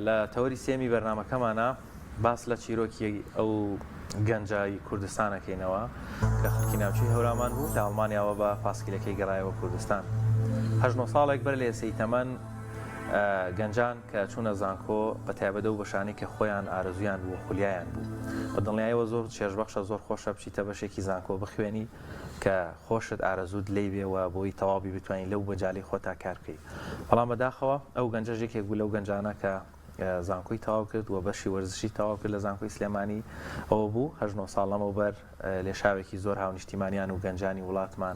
لە تەوەری سێمی بەرنامەکەمانە باس لە چیرۆکی ئەو گەنجای کوردستانەکەینەوە کە خەڵکی ناوچەی هەورامان بوو لە ئەڵمانیاوە بە پاسکیلەکەی گەڕایەوە کوردستان. 8 ساڵێک بەر لە ێسەی تەمەن گەنجان کە چوونە زانکۆ بە تایبەتە و بەشانەی کە خۆیان ئارەزویان بوو خولیایان بوو بە دڵنیاییەوە زۆر چێژبەخشە زۆر خۆشە بچیتە بەشێکی زانکۆ بخوێنی کە خۆشت ئارەزوود لێی بێەوە بۆی تەواوی بتوانین لەو بەجالی خۆتا کار بکەیت. بەڵام بەداخەوە ئەو گەنجەژێکێک بوو لەو گەنجانە کە زانکۆی تەواو کرد و بەشی وەرزشی تەواو کرد لە زانکۆی سلێمانی ئەوە بوو 8 ساڵ لەمەوبەر لێشاوێکی زۆر هاونیشتیمانیان و گەنجانی وڵاتمان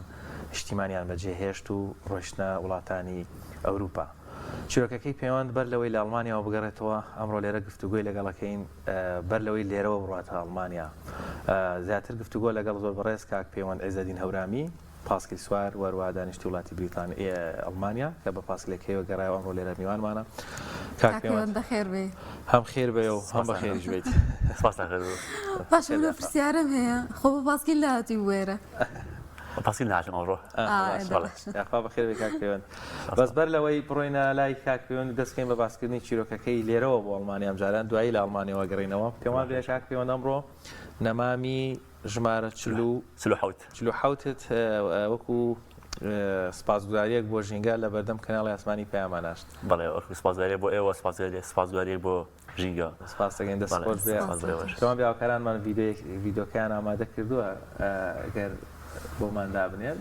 نیشتیمانیان بەجێهێشت و ڕۆیشتە وڵاتانی ئەوروپا. چیرۆکەکەی پەیوەند بەر لەوەی لە ئەڵمانیاوە بگەڕێتەوە ئەمڕۆ لێرە گفتوگۆی لەگەڵەکەین بەر لەوەی لێرەوە بڕاتە ئەڵمانیا. زیاتر گفتوگۆ لەگەڵ زۆر بەڕێز کاک پەیوەند عیزەدین هەورامی پاسکیل سوار وەروە دانیشتی وڵاتی بریتانیا ئەڵمانیا کە بە پاسکلەکەیەوە گەڕایەوە ئەمڕۆ لێرە میوانمانە. کاک پەیوەند بەخێر بێ. هەم خێر بێ و هەم بەخێریش بێت. باشە لە پرسیارم هەیە خۆ بە پاسکیل لەهاتی وێرە. پاسکیل نهاتم ئەمڕۆ. یاخوا بەخێر بێ کاک پەیوەند. بەس بەر لەوەی بڕۆینە لای کاک پەیوەند دەستکەین بە باسکردنی چیرۆکەکەی لێرەوە بۆ ئەڵمانیا ئەمجاران دوایی لە ئەڵمانیاوە گەڕینەوە. پێوان بێ کاک پەیوەند ئەمڕۆ نەمامی ژمارە 47 وەکو سپاسگوزاریەک بۆ ژینگە لە بەردەم کەناڵی ئاسمانی پەیامان ناشت. بەڵێ سپاسگوزاریە بۆ ئێوە سپاسگوزاریەک بۆ ژینگە. سپاس دەکەین دەستخۆش بێ. تەمام بیاوکارانمان ڤیدیۆکەیان ئامادە کردووە ئەگەر بۆمان دابنێن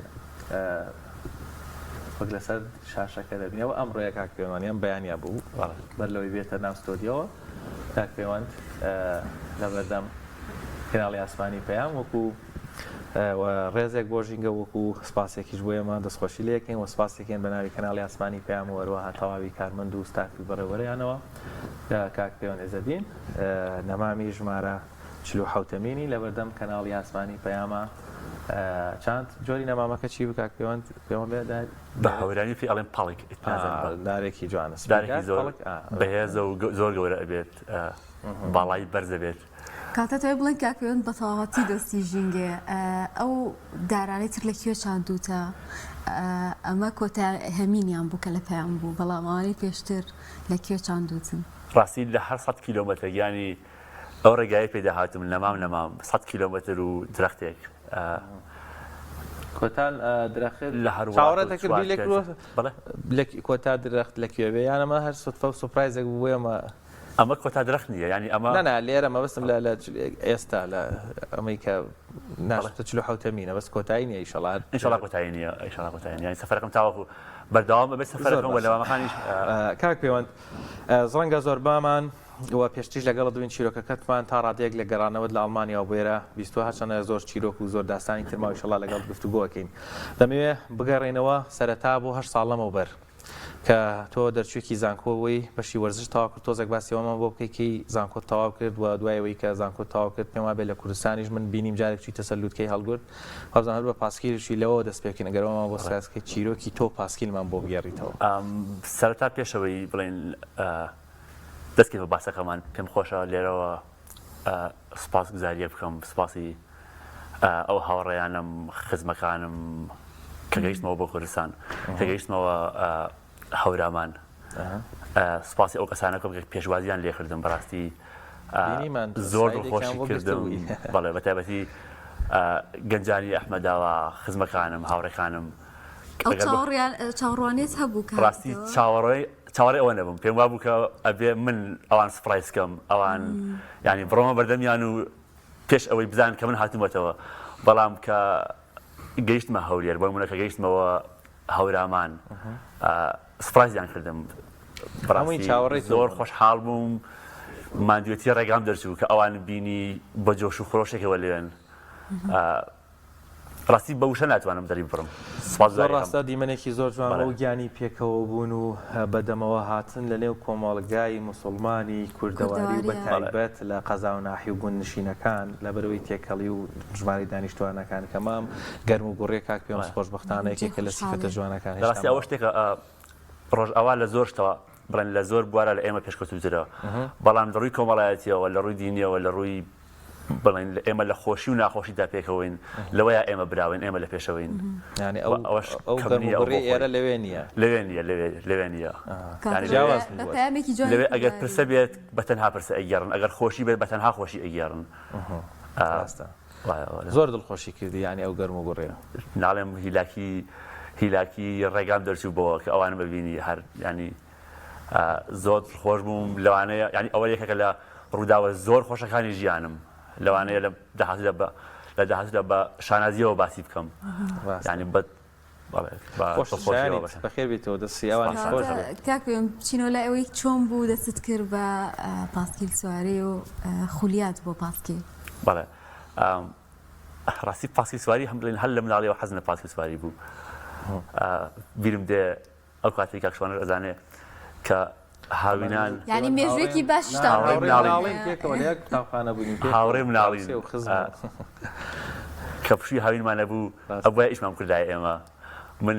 وەک لەسەر شاشەکە دەبینەوە ئەمڕۆیە کاک پەیوەندیان بەیانیا بوو بەر لەوەی بێتە ناو ستۆدیۆوە کاک پەیوەند لە بەردەم کەناڵی ئاسمانی پەیام وەکو ڕێزێک بۆ ژینگە وەکو سپاسێکیش بۆ ئێمە دەستخۆشی لێکەین و سپاسێکێن بە ناوی کەناڵی ئاسمانی پەیام و وەروەها تەواوی کارمەند و ستافی بەڕێوەرەیانەوە کاک پەیوەند عیزەدین نەمامی ژمارە 47مینی لە بەردەم کەناڵی ئاسمانی پەیامە. چەند جۆری نەمامەکە چی بوو کاک پەیوەند پێوەم لێ بە هەورانی پێی ئەڵێن پاڵێک دارێکی جوانە دارێکی زۆر بەهێزە و زۆر گەورە ئەبێت باڵای بەرزە بێت. کاتە توی بڵێن کاک پەیوەند بە تەواوەتی دەستی ژینگێ ئەو دارانەی تر لەکوێ چاندوتە ئەمە کۆتا هەمینیان بوو کە لە پەیام بوو بەڵام ئەوانەی پێشتر لەکوێ چاندوتن. ڕاستی لە هەر 100 کیلۆمەتر ینی ئەو ڕێگایی پێدا هاتم نەمام 100 کیلۆمەتر و درەختێک کۆتان درەخت لە هەروەڕێتە کردی لێک کۆتا درەخت لەکوێ یانەمە هەر سوتفە و سوپرایزێک بوو ئەمە کۆتا درەخت نییە ینی ئەمە لێرە مەبستم لە ئێستا لە ئەمەی کە ناشتە 47مینە بەس کۆتایی نیە ئیشەڵات ئینشەڵا کۆتایی نییە ئیشەڵا کۆتایی ینی سەفەرەکەم تاوەکو بەردەوام بەبێت سەفەرەکەم وەلەوامەکانیش کاک پەیوەند ڕەنگە زۆر بامان و پێشتیش لەگەڵ دوین چیرۆکەکەتمان تا ڕادەیەک لە گەڕانەوەت لە ئەڵمانیاوە بۆێرە 28 چەندە زۆر چیرۆک و زۆر داستانی ترماوی شەڵا لەگەڵ گفتوگۆکەین دەمەوێت بگەڕێنەوە سەرەتا بۆ 8 ساڵ لەمەوبەر کە تۆ دەرچووکی زانکۆەوەی بەشی وەرزش تەواو کرد تۆزێک باسیەوەمان بۆ بکەیکی زانکۆ تەواو کرد و دوایەوەی کە زانکۆ تەواو کرد پێم وابێت لە کوردستانیش من بینیم جارێک چوویتە سەر لووتکەی هەڵگورت وابزانم هەر بە پاسکیلشی لەوە دەست پێکەین ئەگەرەوەمان بۆ سیاسکەی چیرۆکی تۆ پاسکیلمان بۆ بگێڕیتەوە. سەرەتا پێشەوەی بڵێن دەستکەی بە باسەکەمان پێم خۆشە لێرەوە سپاسگوزاریە بکەم سپاسی ئەو هاوڕێیانم خزمەکانم کە گەیشتمەوە بۆ کوردستان کە گەیشتمەوە هەورامان سپاسی ئەو کەسانەکەم پێشوازیان لێکردم بەڕاستی زۆر دڵخۆشی کردم بەڵێ بەتایبەتی گەنجانی ئەحمەداوە خزمەکانم هاوڕێکانم چاوەڕوانێت هەبوو ڕاستی چاوەڕێ ئەوە نەبووم پێم وابوو کە ئەبێ من ئەوان سپرایز بکەم ئەوان ینی بڕۆمە بەردەمیان و پێش ئەوەی بزان کە من هاتوومەتەوە بەڵام کە گەیشتمە هەولێر بۆ نمونە کە گەیشتمەوە هەورامان سپرایزیان کردم بەڕاستی زۆر خۆشحاڵ بووم مادوێتی ڕێگام دەرچوو کە ئەوان بینی بە جۆش و خۆشێکەوە لێن ڕاستی بەوشە ناتوانم دەری بڕم زۆر ڕاستە دیمەنێکی زۆر جوان بۆ گیانی پێکەوە بوون و بەدەمەوە هاتن لە نێو کۆمەڵگای موسڵمانی کوردەواری و بەتایبەت لە قەزا و ناحی و گوند نشینەکان لە بەرەوەی تێکەڵی و ژماری دانیشتوانەکان کە مام گەرم و گوڕێ کاک پێم خۆشبەختانەیەکێکە لە سیفەتە جوانەکان ڕاستی ئەوە شتێکە ڕۆژ ئەوە لە زۆر شتەوە بڵێن لە زۆر بوارە لە ئێمە پێشکەوتوترەوە بەڵام لە ڕووی کۆمەڵایەتیەوە لە ڕووی دینیەوە لە ڕووی بڵێن ئێمە لە خۆشی و ناخۆشیدا پێکەوەین لەوەیە ئێمە براوین ئێمە لە پێشەوەین ینی ئەو گەرمبڕی ئێرە لەوێ نییە لەوێ نیە پامێکی جوان لەوێ ئەگەر پرسە بێت بە تەنها پرسە ئەگەڕن ئەگەر خۆشی بێت بە تەنها خۆشی ئەگەڕن زۆر دڵخۆشی کردی ینی ئەو گەرم و گوڕێ ناڵێم هیلاکی ڕێگام دەرچوو بەوە کە ئەوانە ببینی هەر ینی زۆر خۆش بووم لەوانەیە ینی ئەوە یەکێکە لە ڕووداوە زۆر خۆشەکانی ژیانم لەوانەیە لە داهاتدا بە شانازیەوە باسی بکەم ینی بەخێر بێتەوە دەستی ئەوان کاکوێم بچینەوە لای ئەوەی چۆن بوو دەست کرد بە پاسکیل سواری و خولیات بۆ پاسکیل بەڵێ ڕاستی پاسکیل سواری هەم بڵێن هەر لە مناڵیەوە حەزم لە پاسکیل سواری بوو بیرم دێ ئەو کاتی کاکشوانە ئەزانێ کە هاوینان ینی مێژوێکی باش هاوڕێ مناڵین کە پشووی هاوینمانە بوو ئەوە ئیشمان کردای ئێمە من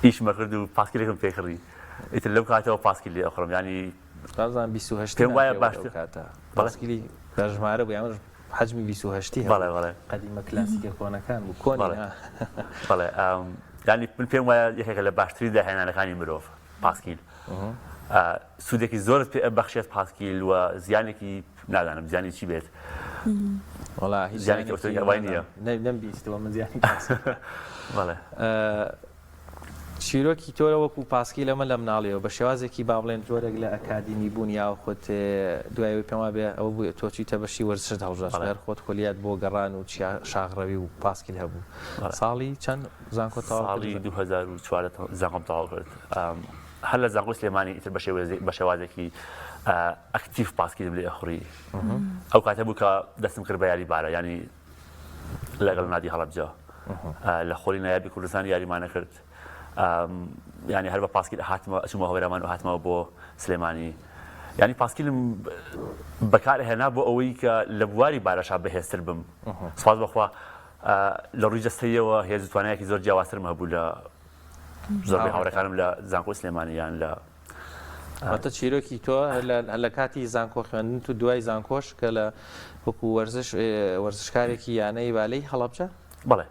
ئیشمە کرد و پاسکیلێکم پێکڕی ئیتر لەو کاتەوە پاسکیل لێ ئەخڕم ینی بازان 28 پێم وایە باشتر کاتە پاسکیلی بەژمارە بوو یامە حجمی 28 بەڵێ قەدیمە کلاسیکە کۆنەکان بوو کۆنی بەڵێ ینی من پێم وایە یەکێکە لە باشترین داهێنانەکانی مرۆڤ پاسکیل سوودێکی زۆرت پێ بەخشێت پاسکیل وە زیانێکی نادانم زیانی چی بێت زیانێکی ئەوای نییە نەمبیستەوە من زیانی بەڵێ چیرۆکی تۆرە وەکو پاسکیل ئەمە لە مناڵیەوە بە شێوازێکی با بڵێن جۆرێک لە ئەکادیمی بوون یا خۆت دوایەوەی پێم وابێ ئەوە بوو تۆچیتە بەشی وەرزشت هەڵژار خۆت خۆلیات بۆ گەڕان و شاغڕەوی و پاسکیل هەبوو ساڵی چەند زانکۆ ساڵی 2004 زانکۆم تەواو کرد هەر لە زانکۆ سلێمانی ئیتر بە شێوازێکی ئەکتیف پاسکیلم لێ ئەخوڕی ئەو کاتە بوو کە دەستم کرد بە یاریبارە ینی لەگەڵ نادی هەڵەبجە لە خۆری نایابی کوردستان یاریمانە کرد ینی هەر بە پاسکیل هاتمە ئەچوومە هەوێرەمان و هاتمەوە بۆ سلێمانی ینی پاسکیلم بەکارهێنا بۆ ئەوەی کە لە بواری بارەشا بەهێزتر بم سوپاس بەخوا لە ڕووی جەستەیەوە هێز و توانایەکی زۆر جیاوازترم هەبوو لە زۆربەی هاوڕێکانم لە زانکۆ سلێمانییان لە ئەتە چیرۆکی تۆ لە کاتی زانکۆ خوێندن تو دوای زانکۆش کە لە وەکو وەرزشکارێکی یانەی بالەی هەڵەبجە بەڵێ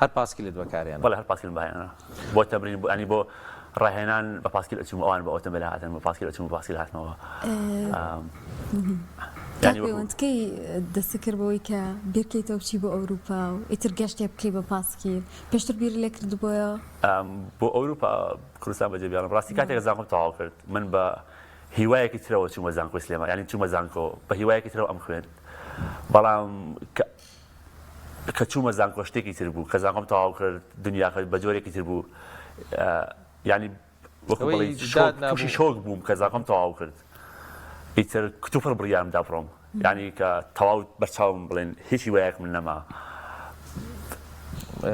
هەر پاسکیلت بەکارێنە بەڵێ هەر پاسکیل بەهێنە بۆ تەمرین بۆ ئەنی بۆ ڕاهێنان بە پاسکیل ئەچووم ئەوان بە ئۆتۆمبیل هاتن بە پاسکیل ئەچووم بە پاسکیل هاتنەوە پەیوەندکەی دەست کردبەوەی کە بیرکەیتەوە بچی بۆ ئەوروپا و ئیتر گەشتێ بکەی بە پاسکیل پێشتر بیر لێ کردبووە بۆ ئەوروپا کوردستان بەجێ بیاڵم ڕاستی کاتێک زانکۆم تەواو کرد من بە هیوایەکی ترەوە چوومە زانکۆی سلێمان ینی چوومە زانکۆ بە هیوایەکی ترەوە ئەم خوێن بەڵام کە چوومە زانکۆ شتێکی تر بوو کە زانکۆم تەواو کرد دنیاکە بە جۆرێکی تر بوو ینی تووشی شۆک بووم کە زانکۆم تەواو کرد ئیتر کتوپڕ بڕیارم دا بڕۆم ینی کە تەواو بەرچاوم بڵێن هیچی وایەک من نەما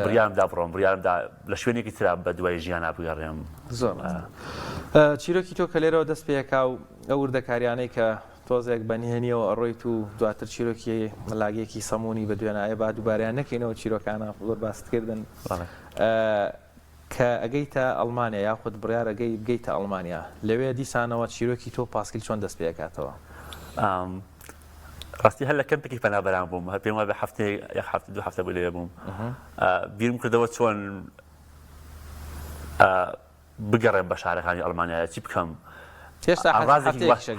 بڕیارم دا بڕۆم بڕیارمدا لە شوێنێکی ترا بە دوای ژیانە بگەڕێم زۆر چیرۆکی تۆ کە لێرەوە دەست پێکا و ئەو وردەکاریانەی کە تۆزێک بەنهێنیەوە ئەڕۆیت و دواتر چیرۆکی مەلاگێکی سەمونی بە دوێنایە با دووباریان نەکەینەوە چیرۆکانە زۆر باستکردن کە ئەگەیتە ئەڵمانیا یاخود بڕیار ئەگەی بگەیتە ئەڵمانیا لەوێ دیسانەوە چیرۆکی تۆ پاسکیل چۆن دەست پێکاتەوە ڕاستی هەر لە کەمپێکی پەنابەران بووم هەر پێم وایە بە هەفتەیەک یەک هەفتە دوو هەفتە بوو لێ بووم بیرم کردەوە چۆن بگەڕێم بە شارەکانی ئەڵمانیا چی بکەم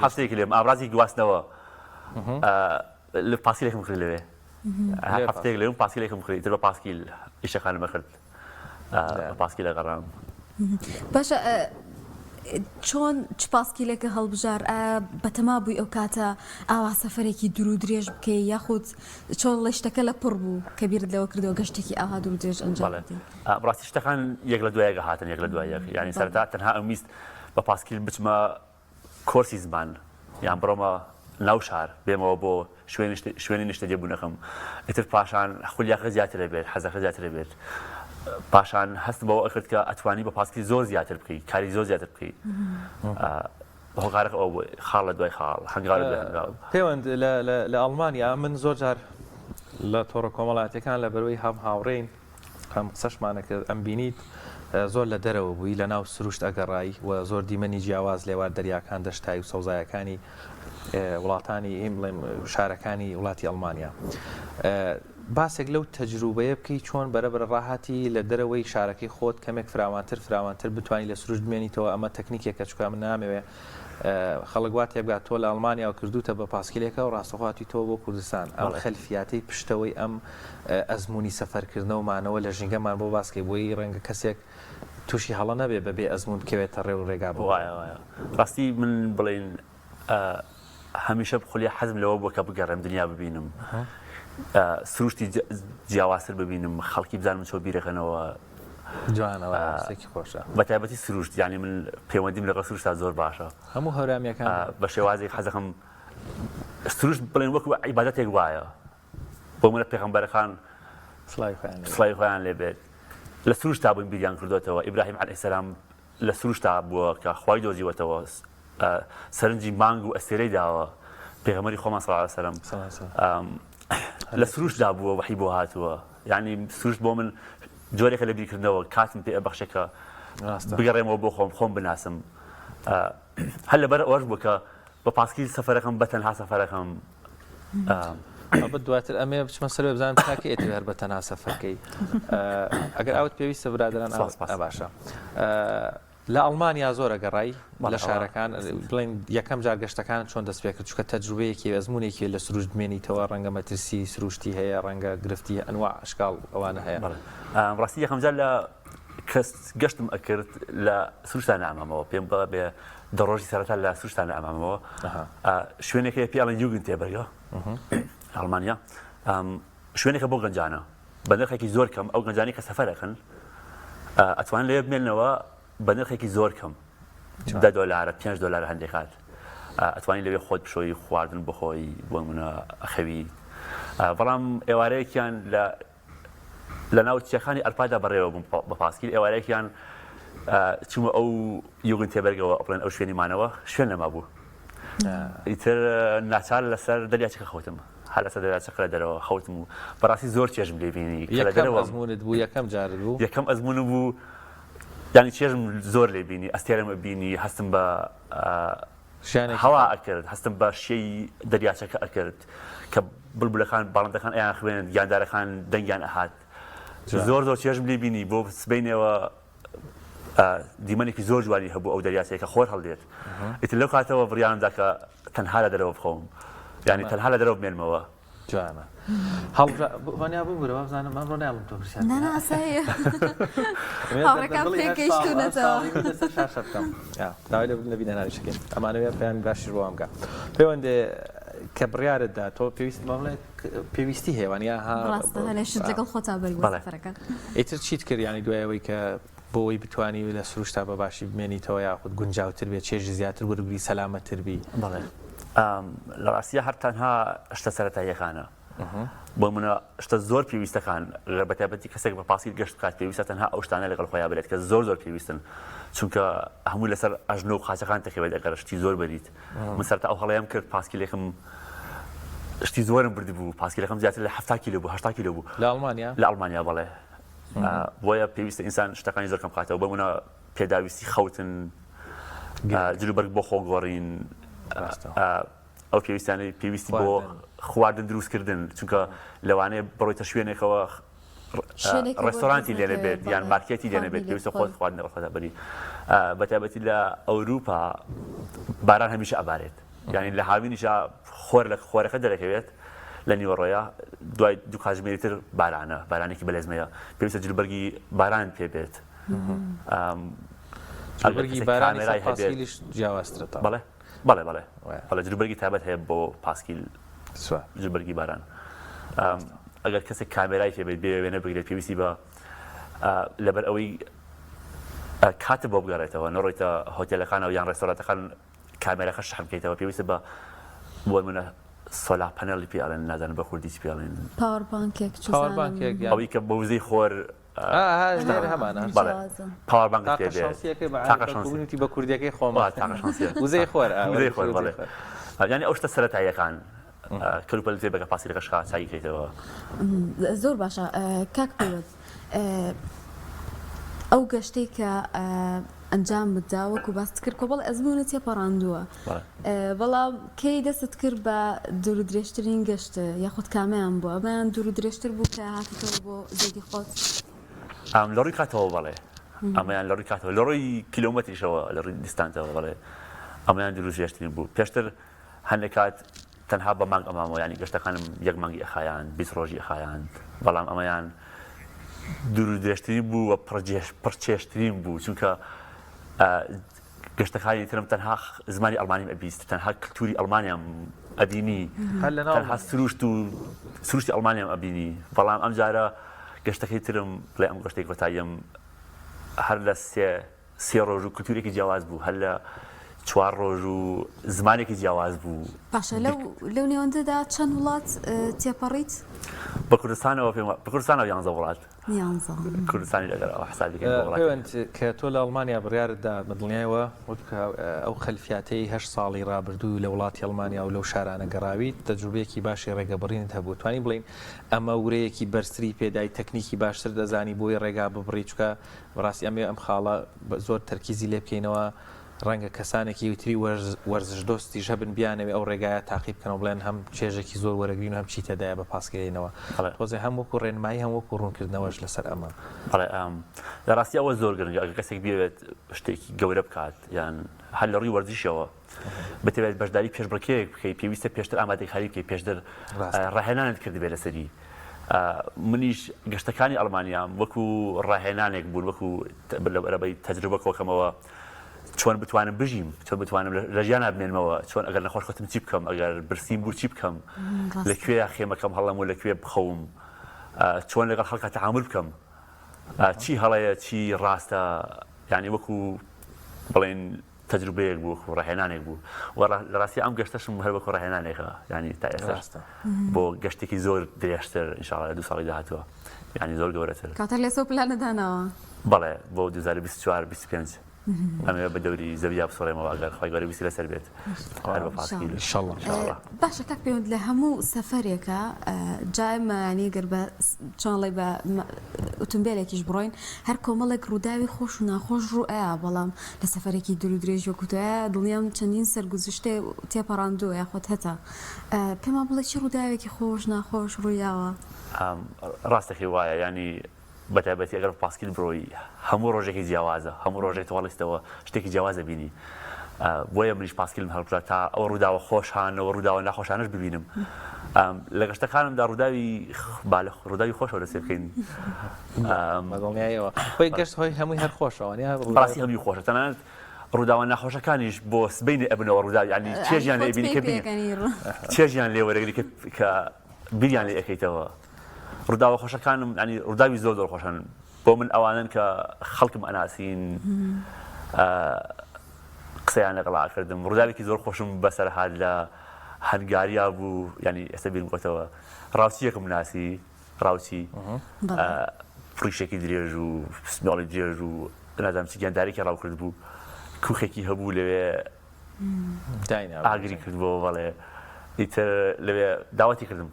هەفتەیەکی لێم ئامڕازی گواستنەوە لە پاسکیلێکم کرد لەوێ هەفتەیەک لێم پاسکیلێکم کرد تر بە پاسکیل ئیشەکانمە کرد پاسکیلە گەڕام باشە چۆن چ پاسکیلێکە هەڵبژار بەتەما بووی ئەو کاتە ئاوا سەفەرێکی دوور و درێژ بکەی یاخود چۆن لە شتەکە لە پڕ بوو کە بیرت لەوە کردەوە گەشتێکی ئاوا دوور درێژ ئەنجام بدەیت ڕاستی شتەکان یەک لە دوایەکە هاتن یەک لە دوایەک ینی سەرەتا تەنها ئەویست بە پاسکیل بچمە کۆرسی زمان یان بڕۆمە ناو شار بێمەوە بۆ شوێنی نیشتە جێبوونەکەم ئیتر پاشان خولياکە زیاترە بێت حەزەکە زیاترە بێت پاشان هەستم بەوە ئەکرد کە ئەتوانی بە پاسکیل زۆر زیاتر بکەی کاری زۆر زیاتر بکەی هۆکارەکە ئەو خاڵ لە دوای خاڵ هەنگاو لە دوای هەنگاو پەیوەند لە ئەڵمانیا من زۆر جار لە تۆڕە کۆمەڵاتیەکان لە بەرەوەی هەم هاوڕێین هەم قسەشمانە کرد ئەم بینیت زۆر لە دەرەوە بووی لە ناو سروشت ئەگەڕایی و زۆر دیمەنی جیاواز لێوار دەریاکان دەشتایی و سەوزایەکانی وڵاتانی هیم بڵێم شارەکانی وڵاتی ئەڵمانیا. باسێک لەو تەجروبەیە بکەی چۆن بەرەبەر ڕاهاتی لە دەرەوەی شارەکەی خۆت کەمێک فراوانتر بتوانانی لە سروشت بمێنیتەوە. ئەمە تەکنیکێکە چکە من نامەوێ خەڵک وا تێبگات تۆ لە ئەڵمانیا و کردوتە بە پاسکیلێکە و ڕاستەخواتی تۆ بۆ کوردستان ئەم خەلفیاتەی پشتەوەی ئەم ئەزمموی سەفەرکردنەوەمانەوە لە ژینگەمان بۆ باسکەی بۆی ڕەنگە کەسێک تووشی هەڵە نەبێ بەبێ ئەزمون بکەوێتە ڕێ و ڕێگا وایە ڕاستی من بڵێن هەمیشە بخولیا حەزم لەوە بووە کە بگەڕێم دنیا ببینم سروشتی جیاوازتر ببینم خەڵکی بزانم چۆ بیرەکەنەوە جوانەوەسێکی خۆشە بە تایبەتی سروشت ینی من پەیوەندیم لەگەڵ سروشتا زۆر باشە هەموو هەورامیەکان بە شێوازێک حەزەکەم سروشت بڵێن وەکو عیبادەتێک وایە بۆ منە پێغەمبەرەکان سڵای خۆیان لێبێت لە سروشتا بووین بیریان کردوێتەوە ئیبراهیم عەلەیهی سەلام لە سروشتا بووە کە خوای دۆزیوەتەوە سەرنجی مانگ و ئەستێرەی داوە پێغەمبەری خۆمان صلی الله علیه و سەلەم لە سروشتدا بووە وحی بۆ هاتووە یعنی سروشت بۆ من جۆرێکە لە بیرکردنەوە کاتم پێ ئەبەخشێکە بگەڕێمەوە بۆ خۆم بناسم هەر لەبەر ئەوەش بوو کە بە پاسکیل سەفەرەکەم بەتەنها سەفەرەکەم دواتر ئەمێ بچمە سەر بزانم تاکە ئێت هەر بە تەنها سەفەرکەی ئەگەر ئەوت پێویستە برادران باشە لە ئەڵمانیا زۆرە گەڕای لە شارەکان بڵێن یەکەم جار گەشتەکان چۆن دەست پێ کرد چونکە تەجروبەیەکی ئەزمونێکی لە سروشت بمێنیتەوە ڕەنگە مەترسی سروشتی هەیە ڕەنگە گرفتی ئەنواع ئەشکاڵ ئەوانە هەیە ڕاستی یەکەم جار لە کەس گەشتم ئەکرد لە سروشتان ئامامەوە پێم بێ دەڕۆژی سەرەتا لە سروشتان ئامامەوە شوێنێکە پیاڵەن یوگن تێبەرگە ئەڵمانیا شوێنێکە بۆ گەنجانە بە نرخێکی زۆر کەم ئەو گەنجانی کە سەفەرەکەن ئەتوانن لێ بمێنەوە بە نرخێکی زۆر کەم $10 $5 هەندێک کات ئەتوانی لەوێ خۆت بشۆی خواردن بخۆی بۆ منە ئەخەوی بەڵام ئێوارەیەکیان لە ناو چێخانی ئەرپادا بەڕێوە بووم بە پاسکیل ئێوارەیەکیان چوومە ئەو یوگن تێبەرگەوە ئەڵێن ئەو شوێنیمانەوە شوێن نەما بوو ئیتر ناچار لەسەر دەریاچەکە خەوتم هەر لەسەر دەریاچەکە لە دەرەوە خەوتم و بەڕاستی زۆر چێژم لێ بینی ئەزمونت بوو یەکەم جارت بوو یەکەم ئەزمون بوو ینی چێژم زۆر لێ بینی ئەستێرەمە بینی هەستم بە هەوا ئەکرد هەستم بە شێی دەریاچەکە ئەکرد کە بڵبولەکان باڵندەکان ئەیان خوێن گیاندارەکان دەنگیان ئەهات زۆر چێژم لێ بینی بۆ سبینەوە دیمەنێکی زۆر جوانی هەبوو ئەو دەریاچەکە خۆر هەڵدێت ئیتر لەو کاتەوە بڕیانمدا کە تەنها لە دەرەوە بخۆم ینی تەنها لە دەرەوە بمێنمەوە جوانە هەڵوانیا ببوورەوە بزانم من ڕۆ ناڵم تۆ پرسیان هاوڕەکان پێکەیشتونەتەوە داوای لە بینە ناویشەکەین ئەمانەوێ پێیان باشی ڕۆوام بکە پەیوەندێ کە بڕیارتدا تۆ پێویست مەڵێت پێویستی هێوانیا هەنێشت لەگەڵ خۆتا بەریوەفەرەکە ئیتر چیت کرد ینی دوایەوەی کە بۆەوەی بتوانی لە سروشتا بە باشی بمێنیتەوە یاخود گونجاوتر بێت چێژی زیاتر وەرگری سەلامەتر بی بەڵێ لە ڕاستیە هەر تەنها شتە سەرەتاییەکانە بۆ منە شتە زۆر پێویستەکان لە بەتایبەتی کەسێک بە پاسکیل گەشت بکات پێویستە تەنها ئەو شتانە لەگەڵ خۆیان بێت کە زۆر پێویستن چونکە هەموو لەسەر ئەژنۆ و خاچەکان دەکەوێت ئەگەر شتی زۆر بەریت من سەرتا ئەو هەڵەیەم کرد پاسکیلێکم شتی زۆرم بردی بوو پاسکیلەکەم زیاتر لە 70 کیلۆ بوو 80 کیلۆ بوو لە ئەڵمانیا بەڵێ بۆیە پێویستە ئینسان شتەکانی زۆر کەم بکاتەوە بۆ منە پێداویستی خەوتن جلوبەرگ بۆ خۆگۆڕین ئەو پێویستی بۆ خواردن دروستکردن چونکە لەوانەیە بڕۆیتە شوێنێکەوە ڕێستۆرانتی لێنە بێت یان مارکێتی لێنە بێت پێویستە خۆت خواردن ڕۆخەتە بەری بەتایبەتی لە ئەوروپا باران هەمیشە ئەبارێت ینی لە هاوینیشە خۆر لە خۆرەکە دەرەکەوێت لە نیوەڕۆیە دوای دوو کاتژمێری تر بارانێکی بەلێزمەیە پێویستە جلوبەرگی باران پێ بێت جلوبەرگی بارانی پاسکیلیش جیاوازترە بەڵێ جلوبەرگی تایبەت هەیە بۆ پاسکیل جلوبەرگی باران ئەگەر کەسێک کامێرای پێبێت بێوێنە بگرێت پێویستی بە لەبەر ئەوەی کاتە بۆ بگەڕێتەوە نەڕۆیتە هۆتێلەکانەوە یان ڕێستۆرانتەکان کامێرەکە شەحن بکەیتەوە پێویستە بە بۆ منە سۆلا پەنەڵی پێڵێن نازانم بە کوردی چی پێڵێن پاوەربانکێک ئەوەی کە بە وزەی خۆر پاوەربانک پێبێت بە کوردیەکەی خۆمان وزەی خۆر ینی ئەو شتە سەرەتاییەکان کەلوپەل تێ بەگە پاسیلەکەش چای کەیتەوە زۆر باشە کاک پەیوەند ئەو گەشتەی کە ئەنجام بدرا وەکو باست کرد کۆبڵ ئەزمونە تێپەڕاندووە بەڵام کەی دەست کرد بە دوور و درێژترین گەشتە یاخود کامیان بووە ئەمەیان دوور و درێژتر بوو کە هاتیتەوە بۆ زەیدی خۆت لە ڕووی کاتەوە بەڵێ ئەمەیان لە ڕووی کاتەوە لە ڕۆی کیلۆمەتریشەوە لە ڕووی دیستانسەوە بەڵێ ئەمەیان دوور و درێژترین بوو پێشتر هەندێک کات تەنها بە مانگ ئەمامەوە ینی گەشتەکانم یەک مانگی ئەخایان 20 ڕۆژی ئەخایان بەڵام ئەمەیان دوور و درێژترین بوو وە پڕچێشترین بوو چونکە گەشتەکانی ترم تەنها زمانی ئەڵمانیم ئەبیست تەنها کلتوری ئەڵمانیام ئەبینی تەنها سروشتی ئەڵمانیام ئەبینی بەڵام ئەم جارە گەشتەکەی ترم بڵێ ئەم گەشتێک کۆتاییم هەر لە سێ ڕۆژ و کلتورێکی جیاواز بوو هەر لە 4 ڕۆژ و زمانێکی جیاواز بوو باشە لەو نێوەندەدا چەند وڵات تێپەڕیت بە کوردستانەوە بە کوردستانەوە 11 وڵات کوردستانی لەگەر حسابی پەیوەند کە تۆ لە ئەڵمانیا بڕیاردا بەدڵنیایەوە ئەو خەلفیاتەی 8 ساڵی ڕابردوو لە وڵاتی ئەڵمانیا و لەو شارانە گەڕاویت تەجروبەیەکی باشی ڕێگەبڕینت هەبوو توانی بڵین ئەمە ورەیەکی بەرزتری پێدای تەکنیکی باشتر دەزانی بۆی ڕێگا ببڕی چکە بەڕاستی ئەم خاڵە زۆر تەرکیزی لێ بکەینەوە ڕەنگە کەسانێکی وتری وەرزش دۆستی ژەبن بیانەوێ ئەو ڕێگایە تاقیب بکەنەوە بڵێن هەم چێژێکی زۆر وەرەگرین و هەم چیتەدایە بە پاسکەینەوە تۆزێ هەم وەکو ڕێنمایی هەم وەکو ڕوونکردنەوەش لەسەر ئەمە لە ڕاستی ئەوە زۆر گرنگە ئەگەر کەسێک بێت شتێکی گەورە بکات یان هەر لە ڕووی وەرزشەوە بتەوێت بەشداری پێشبڕکێک بکەیت پێویستە پێشتر ئامادەکاری بکەیت پێشتر ڕاهێنانت کردبێت لەسەری منیش گەشتەکانی ئەڵمانیام وەکو ڕاهێنانێک بوون وەکو بەرەبەی تەجروبە کۆکەمەوە چۆن بتوانم بژیم چۆن بتوانم لە ژیانە بمێنمەوە چۆن ئەگەر نەخۆش خۆتم چی بکەم ئەگەر برسیم بوو چی بکەم لەکوێ خێمەکەم هەڵەم و لەکوێ بخەوم چۆن لەگەڵ خەڵکە تەعامل بکەم چی هەڵەیە چی ڕاستە یعنی وەکو بڵێن تەجروبەیەک بوو وەکو ڕاهێنانێک بوو لە ڕاستی ئەم گەشتەشم هەر وەکو ڕاهێنانێکە ینی تا ئێستا بۆ گەشتێکی زۆر درێژتر ئینشاڵڵا لە 2 ساڵی داهاتوە ینی زۆر گەورەتر کاتە لێسەوە پلانەدانەوە بەڵێ بۆ 2024-25 ئەمێ بە دەوری زەویا بسۆڕێمەوە ئەگەر خۆی گەورە بیستی لەسەر بێت باشە کاک پەیوەند لە هەموو سەفەرێکە جایمەنی گەر بە چۆنڵی بە ئۆتۆمبیلێکیش بڕۆین هەر کۆمەڵێک ڕووداوی خۆش و ناخۆش ڕوو ئەیە بەڵام لە سەفەرێکی دوور و درێژ وەکوتەیە دڵنیام چەندین سەرگوزشتێ تێپەڕاندووە یاخۆت هەتا پێما بڵێ چی ڕووداوێکی خۆش ناخۆش ڕوویاوە ڕاستەکەی وایە ینی بەتایبەتی ئەگەر پاسکیل بڕۆی هەموو ڕۆژێکی جیاوازە هەموو ڕۆژێک تۆڵیستەوە شتێکی جیاوازە بینی بۆیە منیش پاسکیلم هەڵبژا تا ئەو ڕووداوە خۆشانەوە ڕووداوە ناخۆشانش ببینم لە گەشتەکانمدا ڕووداوی خۆشەوە دەسێ بکەین مەدڵنیایەوە خۆی گەشت هۆی هەمووی هەر خۆشەوە ڕاستی هەمووی خۆشە تەنانەت ڕووداوە ناخۆشەکانیش بۆ سبەینێ ئەبنەوە ڕووداوی ینی چێژیان لێ بینی کە چێژیان لێ وەرەگری کە بیریان لێ ئەەکەیتەوە ڕووداوە خۆشەکانم ینی ڕووداوی زۆر زۆر خۆشن بۆ من ئەوانن کە خەڵکم ئەناسین قسەیان لەگەڵاکردم ڕووداوێکی زۆر خۆشم بەسەرهات لە هەنگاریا بوو ینی ئێستا بیر گۆتەوە ڕاوچیەکم ناسی ڕاوچی فڕیشێکی درێژ و سمێڵی درێژ و نازانم چ گیاندارێکی ڕاو کرد بوو کوخێکی هەبوو لەوێ ئاگری کردبووە بەڵێ ئیتر لەوێ داوەتی کردم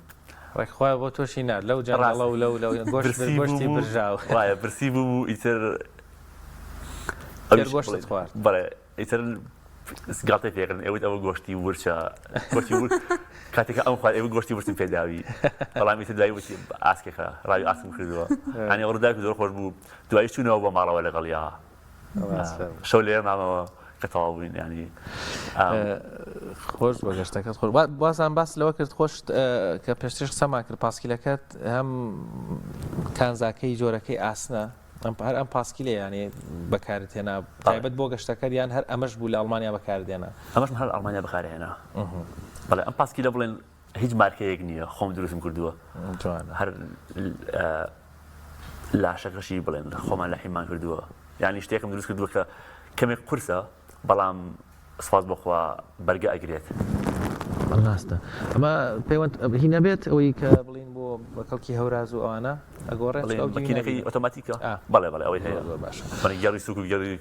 ڕێکخوای بۆ تۆشی نار لەو جەڵە و لەو گۆشتی برژاو وایە برسی بوو ئیتر گۆشت خوارد بەڵێ ئیتر گاڵتەی پێکردن ئێوەت ئەوە گۆشتی ورچە کاتێکە ئەم خوارد ئێوە گۆشتی ورچم پێداوی بەڵام ئیتر دوایی وتی ئاسکێکە ڕاوی ئاسم کردووە ینی ڕووداوێکی زۆر خۆش بوو دوایی چوونەوە بۆ ماڵەوە لەگەڵ یا شەو لێرە مامەوە کە تەواو بووین ینی خۆش بە گەشتەکەت خۆش بازان باس لەوە کرد خۆش کە پێشتر قسەمان کرد پاسکیلەکەت هەم کانزاکەی جۆرەکەی ئاسنە هەر ئەم پاسکیلێ ینی بەکارێتێنا تایبەت بۆ گەشتەکەت یان هەر ئەمەش بوو لە ئەڵمانیا بەکاردێنا ئەمەش هەر ئەڵمانیا بەکارهێنا بەڵێ ئەم پاسکیلە بڵێن هیچ مارکەیەک نییە خۆم دروستم کردووە هەر لاشەکەشی بڵێن خۆمان لە حیمان کردووە ینی شتێکم دروست کردووە کە کەمێک قورسە بەڵام سپاس بخوا بەرگە ئەگرێت ڕاستە ئەمە پەیوەند هی نەبێت ئەوەی کە بڵین بۆ بەکەڵکی هەوراز و ئەوانە ئەگۆڕێت ماکینەکەی ئۆتۆماتیکە بەڵێ بەڵێ ئەوەی هەیە باشە گەڕی سوک و گەڕی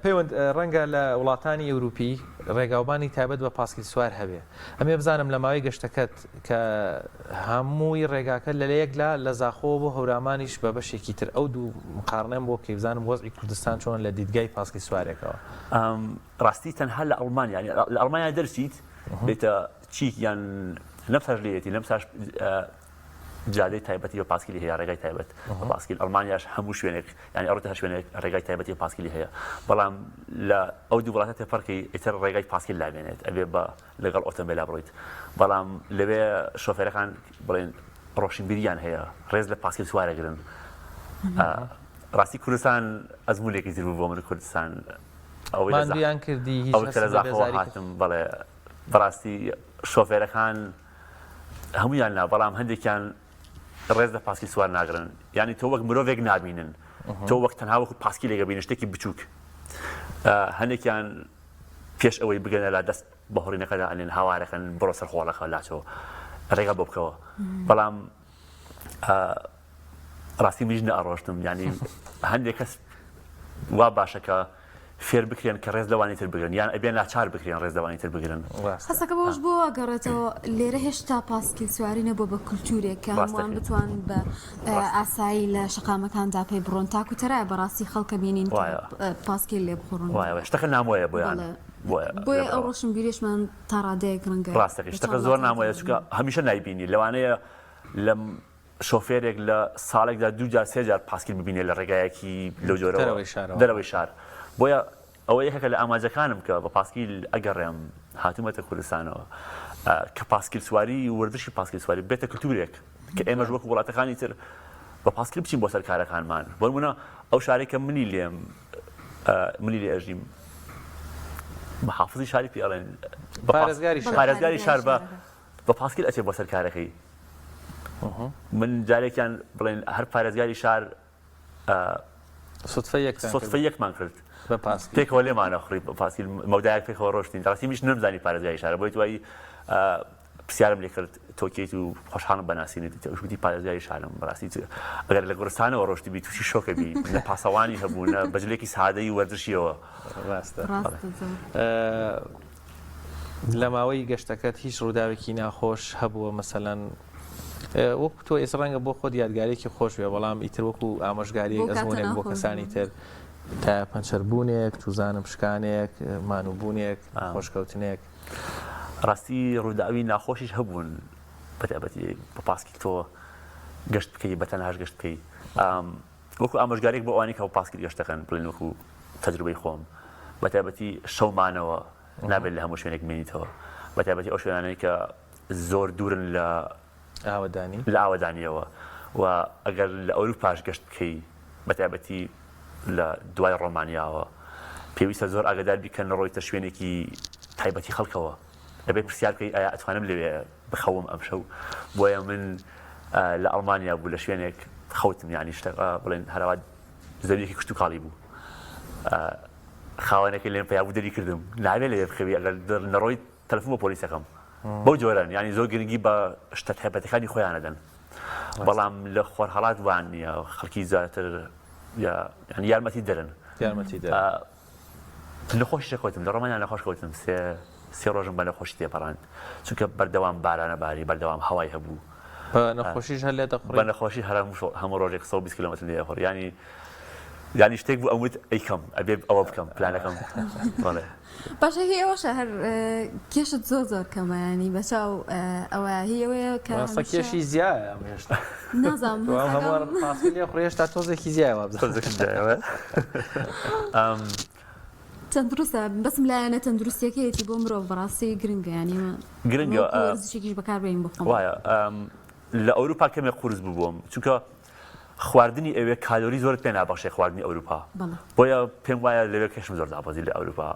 پەیوەند ڕەنگە لە وڵاتانی ئەوروپی ڕێگاوبانی تایبەت بە پاسکیل سوار هەبێ ئەمێ بزانم لە ماوەی گەشتەکەت کە هەمووی ڕێگاکە لە لەیەکلا لە زاخۆ بۆ هەورامانیش بە بەشێکی تر ئەو دوو مقارنەم بۆ کە بزانم وەزعی کوردستان چۆن لە دیدگای پاسکیل سوارێکەوە ڕاستی تەنها لە ئەڵمانیا لە ئەڵمانیا دەرچیت بێتە چی یان نەفسەش لێتی نەمساش جادەی تایبەتی بە پاسکیلی هەیە ڕێگای تایبەت پاسکیل ئەڵمانیاش هەموو شوێنێک ینی ئەوڕێتە شوێنێک ڕێگای تایبەتی پاسکیلی هەیە بەڵام لە ئەو دوو وڵاتە تێپەرکەی ئیتر ڕێگای پاسکیل لابێنێت ئەبێ بە لەگەڵ ئۆتۆمبیلا بڕۆیت بەڵام لەوێ شۆفێرەکان بڵێن ڕۆشنبیریان هەیە ڕێز لە پاسکیل سوارەگرن ڕاستی کوردستان ئەزمونێکی زیر بوو بۆ من کوردستان ئەویان کردی ئەو لە زاخەوە هاتم بەڵێ بەڕاستی شۆفێرەکان هەمویان نا بەڵام هەندێکیان ڕێز لە پاسکیل سوار ناگرن ینی تۆ وەک مرۆڤێک نابینن تۆ وەک تەنها وەکو پاسکیلێکە بینن شتێکی بچووک هەندێکیان پێش ئەوەی بگەنە لە دەست بەهۆڕینەکەدا ئەلێن هاوارەکەن بڕۆ سەر خۆڵەکە لاچەوە ڕێگا بۆ بکەوە بەڵام ڕاستی منیش نەئەڕۆشتم ینی هەندێک کەس وا باشەکە فێر بکرێن کە ڕێز لەوانی تر بگرن یان ئەبێن ناچار بکرێن ڕێز لەوانی تر بگرن خەسەکە بۆش بۆ ئەگەڕێتەوە لێرە هێشتا پاسکیل سواری نەبووە بە کولتورێک کە هەمووان بتوان بە ئاسایی لە شقامەکاندا پێی بڕۆن تاکوتەرای بەڕاستی خەڵکە بینین پاسکیل لێ بخۆڕن وایە شتەکە نامۆیە بۆیان بۆیە ئەو ڕۆشنبیریشمان تا ڕادەیەک ڕەنگە ڕاستەکە شتەکە زۆر نامۆیە چونکە هەمیشە نایبینی لەوانەیە لەم شۆفێرێک لە ساڵێکدا دوو جار سێ جار پاسکیل ببینێت لە ڕێگایەکی لەو جۆرەوە دەرەوەی شار بۆیە ئەوە یەکێکە لە ئاماجەکانم کە بە پاسکیل ئەگەڕێم هاتوومەتە کوردستانەوە کە پاسکیل سواری وەردشی پاسکیل سواری بێتە کولتورێک کە ئێمەش وەکو وڵاتەکانی تر بە پاسکیل بچین بۆ سەر کارەکانمان بۆ نمونە ئەو شارێکە منی لێ ئەژیم محافزی شاری پێ ئەڵێن پارێزگاری شار بە پاسکیل ئەچێ بۆ سەر کارەکەی من جارێکیان بڵێن هەر پارێزگاری شار سوتفە یەکمان کرد پێکەوە لێمانە خوڕی پاسکیل مەودایەک پێکەوە ڕۆشتین ڕاستی میش نەمزانی پارێزگای شارە بۆی دوایی پرسیارم لێ کرد تۆکیت و خۆشحاڵم بەناسینێت وتی پارێزگای شارم بەڕاستی ئەگەر لە گوڕستانەوە ڕۆشتی بی تووشی شۆکە بی نە پاسەوانی هەبوو نە بەجلێکی سادەی وەردشیەوە لە ماوەی گەشتەکەت هیچ ڕووداوێکی ناخۆش هەبووە مەسەلەن وەکو تۆ ئێستا ڕەنگە بۆ خۆت یادگارێکی خۆش بێ بەڵام ئیتر وەکو ئامۆژگاریەک ئەزمونێک بۆ کەسانی تر تا پەنچەربوونێک توزانم شکانێک مانووبوونێک خۆشکەوتنێک ڕاستی ڕووداوی ناخۆشیش هەبوون بەتابەتی بە پاسکیل تۆ گەشت بکەی بەتەنهاش گەشت بکەی وەکو ئامۆژگارێک بۆ ئەوانی کە بە پاسکیل گەشتەکەن بڵێن وەکو تەجروبەی خۆم بەتابەتی شەومانەوە نابێت لە هەموو شوێنێک بینیتەوە بەتابەتی ئەو شوێنانەی کە زۆر دوورن لە ئاوەدانیەوە و ئەگەر لە ئەوروپاش گەشت بکەی بەتابەتی لە دوای ڕۆمانیاوە پێویستە زۆر ئاگادار بیکەن ڕۆیتە شوێنێکی تایبەتی خەڵکەوە دەبێت پرسیار بکەی ئایا ئەتوانم لەوێ بخەوم ئەم شەو بۆیە من لە ئەڵمانیا بوو لە شوێنێک خەوتم ینی بڵێن هەراوا زەویەکی کشت و کاڵی بوو خاوەنەکەی لێم پیا بوو دەری کردم نابێت لەوێ بخەوی ئەگەر نەڕۆی تەلەفۆن بە پۆلیسەکەم بەو جۆرەن ینی زۆر گرنگی بە شتە تایبەتەکانی خۆیانەدەن بەڵام لە خۆرهەڵات وان نییە خەڵکی زیاتر یارمەتی دەرن نەخۆشی کەوتم لە ڕۆمانیا نەخۆش کەوتم سێ ڕۆژم بە نەخۆشی تێپەڕاند چونکە بەردەوام بارانە باری بەردەوام هەوای هەبوو نەخۆشیش هەر لێتە بە نەخۆشی هەموو ڕۆژێک 120 کیلۆمەتر لێ خۆر ینی شتێک بوو ئەوت ئەیکەم ئەبێ ئەوە بکەم پلانەکەم باشە هی ئەوەشە هەر کێشت زۆر کەمەیانی بەچاو ئەوە هیەوەیە کە کێشی زیایە هێشتا نازانم هەموو پاسکیل هێشتا تۆزێکی زیایەوە تەندروستە بەسم لایەنە تەندروستیەکەیەتی بۆ مرۆڤ بەڕاستی گرنگە ینی گرنگە وەرزشێکیش بەکاربێنین بۆ خۆم وایە لە ئەوروپا کەمێک قورس بووم چونکە خواردنی ئەوێ کالۆری زۆرت پێ نابەخشێ خواردنی ئەوروپا بۆیە پێم وایە لەوێ کەشم زۆر دابەزی لە ئەوروپا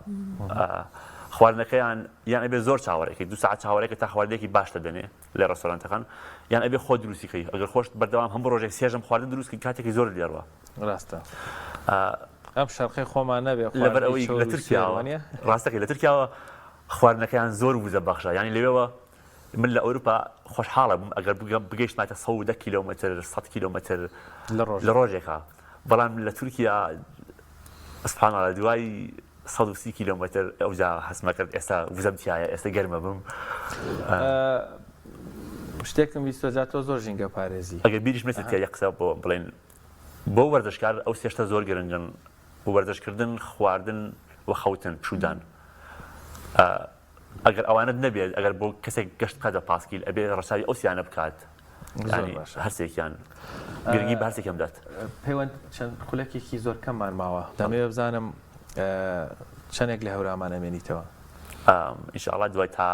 خواردنەکەیان یان ئەبێ زۆر چاوەڕێکی 2 ساعت چاوەڕێکە تا خواردێکی باش دەدەنێ لە ڕێستۆرانتەکان یان ئەبێ خۆ دروستیکەی ئەگەر خۆشت بەردەوام هەموو ڕۆژێک سێژەم خواردن دروستکەی کاتێکی زۆر لێڕوە ڕاستە ئەم شەرقەی خۆمان نەبێ لەبەر ئەوەی لە تورکیاوە ڕاستەکەی لە تورکیاوە خواردنەکەیان زۆر وزە بەخشە ینی لەوێەوە من لە ئەوروپا خۆشحاڵە بووم ئەگەر بگەیشتماتە 110 کیلۆمەتر 100 کیلۆمەتر لە ڕۆژێکە بەڵام لە تورکیا سبحان الله دوای 130 کیلۆمەتر ئەوجا هەسمە کرد ئێستا وزەم تایە ئێستا گەرمە بم شتێکم ویستۆجا تۆ زۆر ژینگە پارێزی ئەگەر بیریش مێسێت یە قسە بۆ بڵێن بۆ وەردەشکار ئەو سێشتە زۆر گرنگن بۆ وەردەشکردن خواردن و خەوتن پشودان ئەگەر ئەوانت نەبێت ئەگەر بۆ کەسێک گەشت بکاتە پاسکیل ئەبێ ڕەشاوی ئەو سیانە بکات هەرسێکیان گرنگی بە هەرسێکم دات پەیوەند چەند خولەکێکی زۆر کەممان ماوە دەمەوێت بزانم چەندێک لە هەورامانە مێنیتەوە ئینشاءڵڵا دوای تا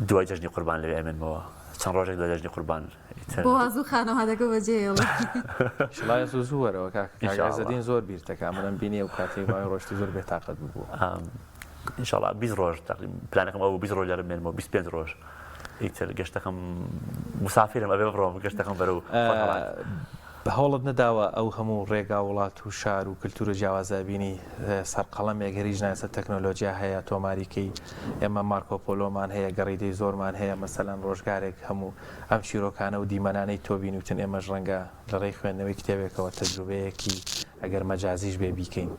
دوای جەژنی قوربان لەوێ ئەمێنمەوە چەند ڕۆژێک لە جەژنی قوربان بۆ هازوو خانەوادەکە بەجێڵە شڵای زووەرەوە کاکەزەدین زۆر بیرتەکە منم بینی و کاتێ ماوەی ڕۆژتی زۆر بێتاقەت بوو ئینشاءڵڵا 20 ڕۆژ پلانەکەم ئەوە 20 ڕۆژ لەرە مێنمەوە 25 ڕۆژ ئیتر گەشتەکەم مسافرم ئەبێ بڕۆم گەشتەکەم بەرەو هەوڵت نەداوە ئەو هەموو ڕێگا وڵات و شار و کللتورە جیاوازە بینی سەرقەڵەمێک هەریژ نایسە تەکنۆلۆژیا هەیە تۆماریکەی ئێمە مارکۆپۆلۆمان هەیە گەڕیدەی زۆرمان هەیە مەسەلەن ڕۆژگارێک هەموو ئەم چیرۆکانە و دیمەنانەی تۆ بینوتن ئێمەش ڕەنگە لە ڕێی خوێندنەوەی کتێبێکەوە تەجروبەیەکی ئەگەر مەجازیش بێ بیکەین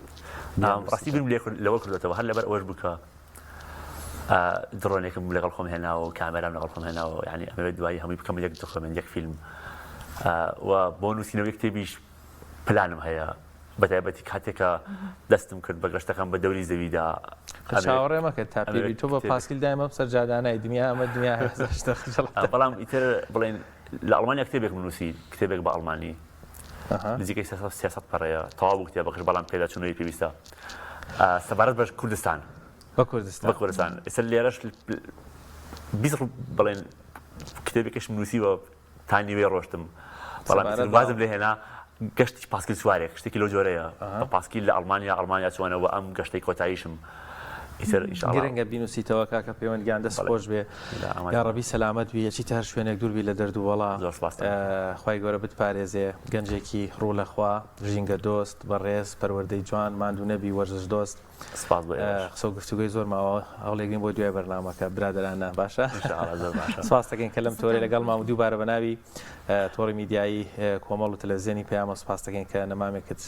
ڕاستی بیم لەوە کردێتەوە هەر لەبەر ئەوەش بکە درۆنێکم لەگەڵ خۆم هێناوە و کامێرام لەگەڵ خۆم هێناوە یعنی ئەمەوێت دوایی هەمووی بکەم یەک دخۆمێن یەک فیلم و بۆ نووسینەوەی کتێبیش پلانم هەیە بەتایبەتی کاتێکە دەستم کرد بە گەشتەکەم بە دەوری زەویدا چاوەڕێ مەکرد تا پێوی تۆ بە پاسکیل دایمە سەرجادانای دنیا ئەمە دنیا بەڵام ئیتر بڵێن لە ئەڵمانیا کتێبێکم نووسی کتێبێک بە ئەڵمانی نزیکەی 300 پەڕەیە تەواو بوو کتێبەکەش بەڵام پێداچوونەوەی پێویستە سەبارەت بە کوردستان بە کوردستان ئێستا لێرەش بڵێن کتێبێکش نووسیوە تا نیوێ ڕۆشتم بەڵام بازم لێ هێنا گەشتی پاسکیل سوارێک شتێکی لەو جۆرەیە بە پاسکیل لە ئەڵمانیا چوانەوە ئەم گەشتەی کۆتاییشم گرنگە بینوسیتەوە کاکە پەیوەندیان دەست خۆش بێ یا ڕەبی سەلامەت بی یەچی هەر شوێنێک دووربی لە دەردووەڵا خوای گەورە بتپارێزێ گەنجێکی ڕوو لەخوا ژینگە دۆست بەڕێز پەروەردەی جوان ماندوو نەبی وەرزش دۆست قسە و گفتوگوی زۆر ماوە هەوڵێکین بۆ دوای بەرنامەکە برادرانە باشە سواس دەکەین کە لەم تۆرەی لەگەڵ مام دووبارە بە ناوی تۆڕی میدیایی کۆمەڵ و تەلەڤیزیۆنی پێیامە سپاس دەکەین کە نەمامێکت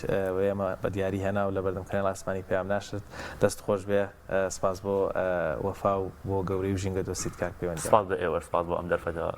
ئێمە بە دیاری هێنا و لە بەردەمکردنی ئاسمانی پێیام ناشت دەست خۆش بێ سپاس بۆ وەفا و بۆ گەورەی و ژینگە دۆستیت کاک پەیوەندی سپاس بە ئێوە سپاس بۆ ئەم دەرفەتەوە